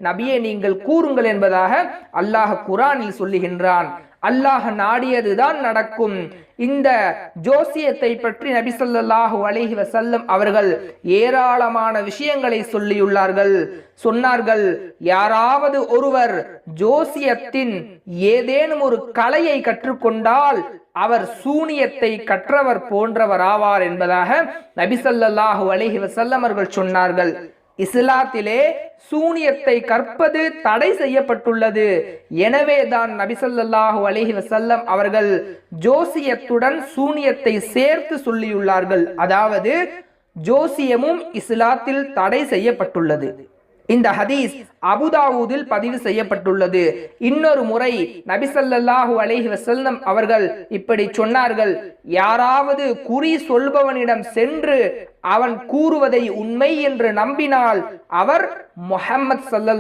நபியே நீங்கள் கூறுங்கள் என்பதாக அல்லாஹ் குர்ஆனில் சொல்லுகின்றான். அல்லாஹ் நாடியதுதான் நடக்கும். இந்த ஜோசியத்தை பற்றி நபி ஸல்லல்லாஹு அலைஹி வஸல்லம் அவர்கள் ஏராளமான விஷயங்களை சொல்லியுள்ளார்கள். சொன்னார்கள், யாராவது ஒருவர் ஜோசியத்தின் ஏதேனும் ஒரு கலையை கற்றுக்கொண்டால் அவர் சூனியத்தை கற்றவர் போன்றவர் ஆவார் என்பதாக நபி ஸல்லல்லாஹு அலைஹி வஸல்லம் அவர்கள் சொன்னார்கள். இஸ்லாத்திலே சூனியத்தை கற்பது தடை செய்யப்பட்டுள்ளது. எனவே தான் நபி ஸல்லல்லாஹு அலைஹி வஸல்லம் அவர்கள் ஜோசியத்துடன் சூனியத்தை சேர்த்து சொல்லியுள்ளார்கள். அதாவது ஜோசியமும் இஸ்லாத்தில் தடை செய்யப்பட்டுள்ளது. இந்த ஹதீஸ் அபுதாவூதில் பதிவு செய்யப்பட்டுள்ளது. இன்னொரு முறை நபி ஸல்லல்லாஹு அலைஹி வஸல்லம் அவர்கள் இப்படி சொன்னார்கள், யாராவது குறி சொல்பவனிடம் சென்று அவன் கூறுவதை உண்மை என்று நம்பினால் அவர் முஹம்மது ஸல்லல்லாஹு